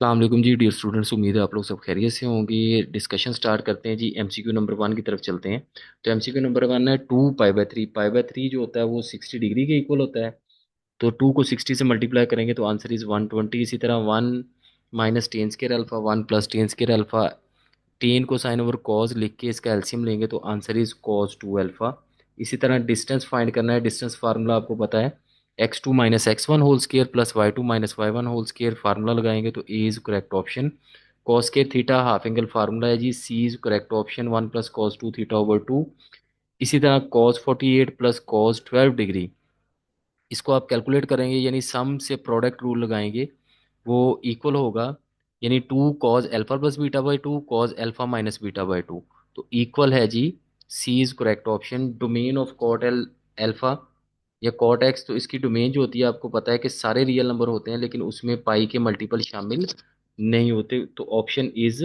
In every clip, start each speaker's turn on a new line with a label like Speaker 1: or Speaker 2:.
Speaker 1: अस्सलाम वालेकुम जी dear students. उम्मीद है आप लोग सब खैरियत से होंगे। डिस्कशन स्टार्ट करते हैं जी। एमसीक्यू नंबर 1 की तरफ चलते हैं। तो एमसीक्यू नंबर 1 है 2 पाई बाय 3। पाई बाय 3 जो होता है वो 60 डिग्री के इक्वल होता है। तो 2 को 60 से मल्टीप्लाई करेंगे तो आंसर इज़ 120। इसी तरह 1 minus tan square alpha, 1 plus tan square alpha. Ten को साइन ओवर कॉज लिख के इसका एलसीएम लेंगे तो आंसर इज कॉज 2 अल्फ़ा। इसी तरह डिस्टेंस फाइंड करना है। डिस्टेंस फार्मूला आपको पता है, x2 minus x one whole square plus y2 minus y one whole square. Formula लगाएंगे तो A is correct option. Cos square theta half angle formula है जी, C is correct option, 1 plus cos 2 theta over 2। इसी तरह cos 48 plus cos 12 degree, इसको आप calculate करेंगे यानी सम से प्रोडक्ट रूल लगाएंगे, वो इक्वल होगा यानी 2 cos alpha plus beta by 2 cos alpha minus beta by 2। तो इक्वल है जी, C is correct option. Domain of cot L alpha या कॉट एक्स, तो इसकी डोमेन जो होती है आपको पता है कि सारे रियल नंबर होते हैं लेकिन उसमें पाई के मल्टीपल शामिल नहीं होते। तो option is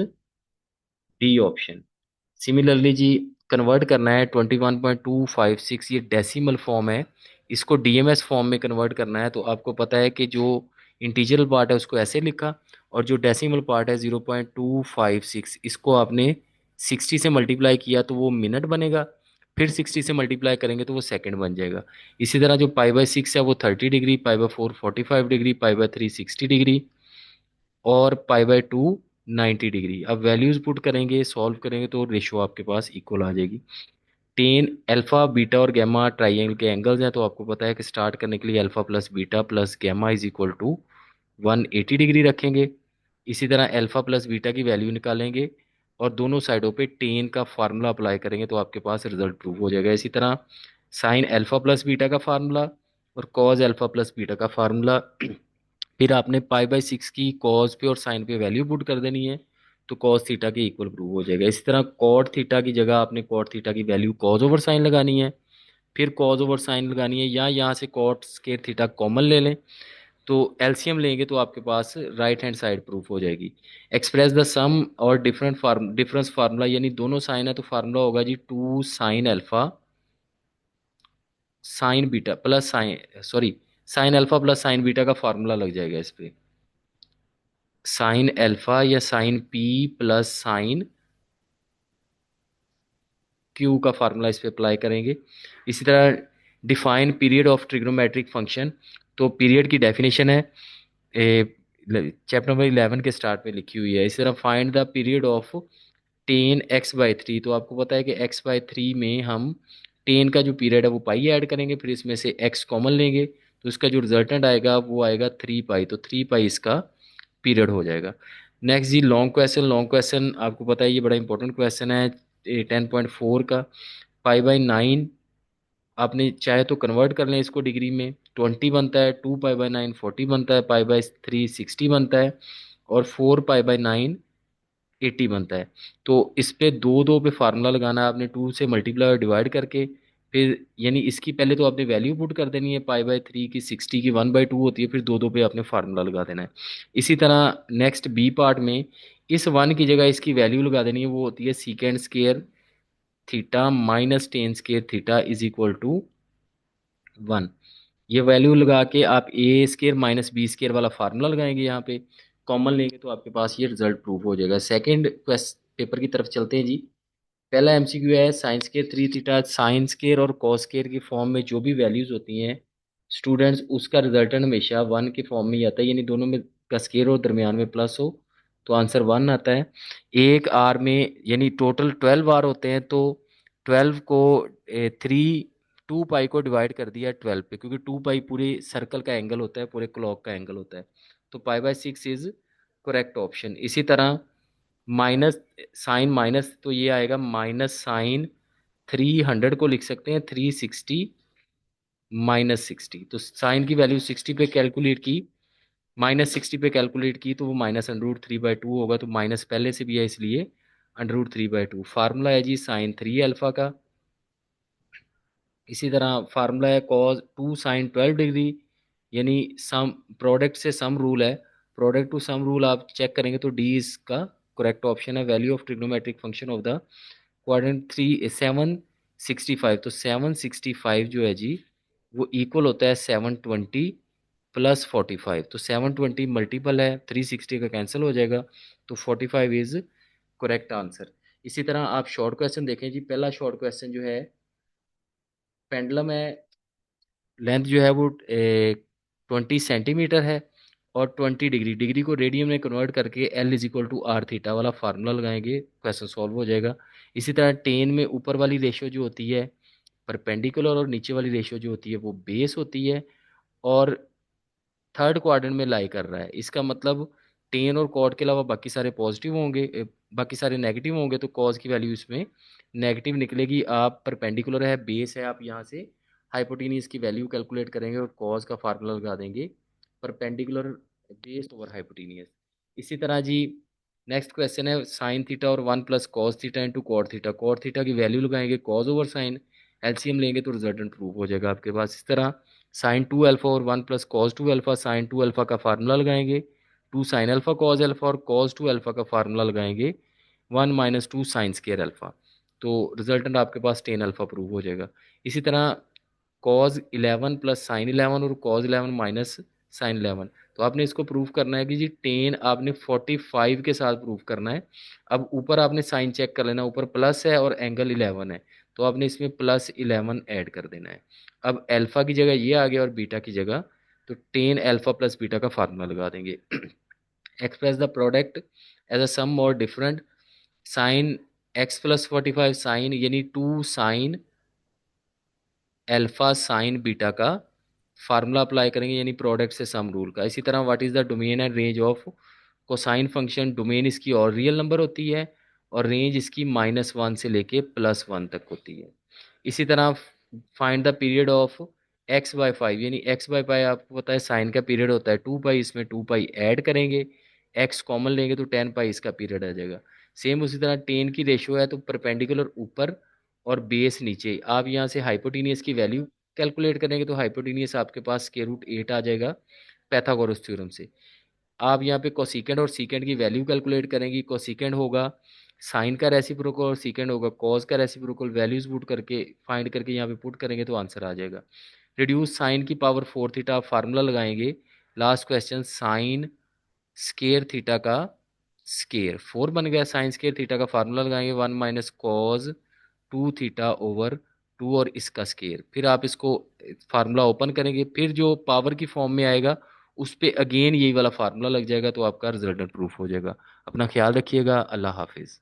Speaker 1: D option. Similarly जी, कन्वर्ट करना है 21.256, ये डेसिमल फॉर्म है, इसको डीएमएस फॉर्म में कन्वर्ट करना है। तो आपको पता है कि जो इंटीजरल पार्ट है उसको ऐसे लिखा, और जो डेसिमल पार्ट है 0.256, इसको आपने 60 से मल्टीप्लाई किया तो वो मिनट बनेगा, फिर 60 से मल्टीप्लाई करेंगे तो वो सेकंड बन जाएगा। इसी तरह जो पाई बाय 6 है वो 30 degree, pi by 4 45 degree, pi by 3 60 degree, और पाई बाय 2 90 डिग्री। अब वैल्यूज पुट करेंगे, सॉल्व करेंगे तो रेशो आपके पास इक्वल आ जाएगी। टेन अल्फा बीटा और गैमा ट्राइंगल के एंगल्स हैं, तो आपको पता है कि स्टार्ट करने के लिए alpha plus beta plus gamma is equal to 180 degree रखेंगे। इसी तरह अल्फा प्लस बीटा की वैल्यू निकालेंगे और दोनों साइडों पे टेन का फार्मूला अप्लाई करेंगे तो आपके पास रिजल्ट प्रूव हो जाएगा। इसी तरह साइन अल्फा प्लस बीटा का फार्मूला और कॉज अल्फा प्लस बीटा का फार्मूला। फिर आपने पाई बाय 6 की कॉज पे और साइन पे वैल्यू पुट कर देनी है तो कॉस थीटा के इक्वल प्रूव हो जाएगा। इसी तरह कॉट थीटा की जगह आपने कॉट थीटा की वैल्यू कॉज ओवर साइन लगानी है, फिर कॉज ओवर साइन लगानी है, या यहाँ से कॉट स्केयर थीटा कॉमन ले लें तो एलसीएम लेंगे तो आपके पास राइट हैंड साइड प्रूफ हो जाएगी। एक्सप्रेस द सम और डिफरेंस फार्मूला, यानी दोनों साइन है तो फार्मूला होगा जी 2 sine alpha sine beta plus sine, sorry, sine alpha plus sine beta का फार्मूला लग जाएगा इस पे। साइन अल्फा या sine P plus sine Q का फार्मूला इस पे अप्लाई करेंगे। इसी तरह define period of trigonometric function, तो पीरियड की डेफिनेशन है चैप्टर नंबर 11 के स्टार्ट में लिखी हुई है। इसी तरह find the period of tan x/3, तो आपको पता है कि x/3 में हम टेन का जो पीरियड है वो पाई ऐड करेंगे, फिर इसमें से x कॉमन लेंगे तो इसका जो रिजल्टेंट आएगा वो आएगा 3 पाई, तो 3 पाई इसका पीरियड हो जाएगा। नेक्स्ट जी, लॉन्ग क्वेश्चन। लॉन्ग क्वेश्चन आपको पता है ये बड़ा इंपॉर्टेंट क्वेश्चन है 10.4 का। पाई बाय 9 आपने चाहे तो कन्वर्ट कर लें इसको डिग्री में, 20 बनता है, 2 पाई बाय 9 40 बनता है, पाई बाय 3 60 बनता है, और 4 पाई बाय 9 80 बनता है। तो इस पे दो दो पे फार्मूला लगाना है आपने, 2 से मल्टीप्लाई और डिवाइड करके, फिर यानी इसकी पहले तो आपने वैल्यू पुट कर देनी है, पाई बाय 3 की 60 की 1/2 होती है, फिर दो दो पे आपने फार्मूला लगा देना है। इसी तरह नेक्स्ट बी पार्ट में इस 1 की जगह इसकी वैल्यू लगा देनी है, वो होती है second square theta minus tan square theta is equal to 1। ये वैल्यू लगा के आप A square minus B square वाला फार्मूला लगाएंगे, यहाँ पे कॉमन लेंगे तो आपके पास ये रिजल्ट प्रूव हो जाएगा। सेकंड क्वेश्चन पेपर की तरफ चलते हैं जी। पहला एमसीक्यू है sine square 3 theta. Sine square और कॉस स्केयर की फॉर्म में जो भी वैल्यूज होती हैं स्टूडेंट्स, उसका रिजल्टेंट हमेशा 1 के फॉर्म में ही आता है, यानी दोनों में का स्केयर हो दरमियान में प्लस हो तो आंसर 1 आता है। एक आर में यानी टोटल 12 आर होते हैं, तो 12 को 2 पाई को डिवाइड कर दिया 12 पे, क्योंकि 2 पाई पूरे सर्कल का एंगल होता है, पूरे क्लॉक का एंगल होता है। तो pi by 6 is correct option. इसी तरह माइनस साइन माइनस, तो ये आएगा माइनस साइन 300 को लिख सकते हैं 360 माइनस 60। तो साइन की वैल्यू 60 पे कैलकुलेट की, माइनस 60 पे कैलकुलेट की तो वो माइनस√3/2 होगा, तो माइनस पहले से भी है इसलिए √3/2। फार्मूला है जी साइन 3 अल्फा का। इसी तरह फार्मूला है कॉज 2 sin 12 डिग्री, यानी सम प्रोडक्ट से सम रूल है, प्रोडक्ट टू सम रूल आप चेक करेंगे तो डी इसका करेक्ट ऑप्शन है। Value of trigonometric function of the quadrant 765, तो 765 जो है जी वो इक्वल होता है 720 प्लस 45, तो 720 मल्टीपल है 360 का, कैंसिल हो जाएगा, तो 45 इज करेक्ट आंसर। इसी तरह आप शॉर्ट क्वेश्चन देखें जी। पहला शॉर्ट क्वेश्चन जो है, पेंडुलम है, लेंथ जो है वो 20 सेंटीमीटर है, और 20 डिग्री, डिग्री को रेडियन में कन्वर्ट करके L is equal to R theta वाला फार्मूला लगाएंगे, क्वेश्चन सॉल्व हो जाएगा। इसी तरह टेन में ऊपर वाली रेशियो जो होती है परपेंडिकुलर, और नीचे वाली रेशियो जो होती है वो बेस होती है, और थर्ड क्वाड्रेंट में लाई कर रहा है। इसका मतलब टेन और कॉट के अलावा बाकी सारे पॉजिटिव होंगे, बाकी सारे नेगेटिव होंगे, तो कॉज की वैल्यू इसमें नेगेटिव निकलेगी। आप परपेंडिकुलर है, बेस है, आप यहाँ से हाइपोटेनियस की वैल्यू कैलकुलेट करेंगे और कॉज का फार्मूला लगा देंगे, परपेंडिकुलर बेस ओवर हाइपोटेनियस। इसी तरह जी नेक्स्ट क्वेश्चन है साइन थीटा और 1 plus cos theta into cot theta. Cot theta की वैल्यू लगाएंगे कॉज ओवर साइन, एलसीएम लेंगे तो रिजल्टेंट प्रूव हो जाएगा आपके पास। इस तरह साइन 2 अल्फा और 1 plus cos 2 alpha, sine 2 alpha का फार्मूला लगाएंगे, 2 साइन अल्फा कॉज अल्फा, और कॉस 2 अल्फा का फार्मूला लगाएंगे 1 - 2 साइन स्केयर अल्फा, तो रिजल्टेंट आपके पास 10 अल्फा प्रूव हो जाएगा। इसी तरह कॉज 11 प्लस साइन 11 और कॉज 11 माइनस साइन 11, तो आपने इसको प्रूव करना है कि जी 10 आपने 45 के साथ प्रूव करना है। अब ऊपर आपने साइन चेक कर लेना, ऊपर प्लस है और एंगल 11 है, तो आपने इसमें +11 ऐड कर देना है। अब अल्फा की जगह ये आ गया और बीटा की जगह, तो 10 अल्फा प्लस बीटा का फार्मूला लगा देंगे। Express the product as a sum or different, sine x plus 45 sine यानी 2 साइन अल्फा साइन बीटा का फार्मूला अप्लाई करेंगे, यानी प्रोडक्ट से सम रूल का। इसी तरह what is the domain and range of cosine function, domain इसकी और रियल नंबर होती है, और रेंज इसकी -1 से लेके +1 तक होती है। इसी तरह find the period of x/5, यानी x/5 आपको पता है साइन का पीरियड होता है 2 पाई, इसमें 2 पाई ऐड करेंगे, x कॉमन लेंगे तो 10 पाई इसका पीरियड आ जाएगा। सेम उसी तरह टेन की रेशियो है, तो परपेंडिकुलर ऊपर और बेस नीचे, आप यहाँ से हाइपोटेनियस की वैल्यू कैलकुलेट करेंगे, तो हाइपोटेनियस आपके पास √8 आ जाएगा पैथागोरस थ्योरम से। आप यहाँ पे कोसिकेंड और सीकेंड की वैल्यू कैलकुलेट करेंगी, कोसिकेंड होगा साइन का रेसिप्रोकल और सीकेंड होगा कॉस का रेसिप्रोकल, वैल्यूज पुट करके फाइंड करके यहाँ पे पुट करेंगे तो आंसर आ जाएगा। रिड्यूस साइन की पावर 4 थीटा, फार्मूला लगाएंगे, last question sine square theta का स्केयर 4 बन गया, साइन स्केयर थीटा का फार्मूला लगाएंगे 1 - cos 2 थीटा ओवर 2 और इसका स्केयर, फिर आप इसको फार्मूला ओपन करेंगे, फिर जो पावर की फॉर्म में आएगा उस पे अगेन यही वाला फार्मूला लग जाएगा, तो आपका रिजल्टेंट प्रूफ हो जाएगा। अपना ख्याल रखिएगा, अल्लाह हाफिज़।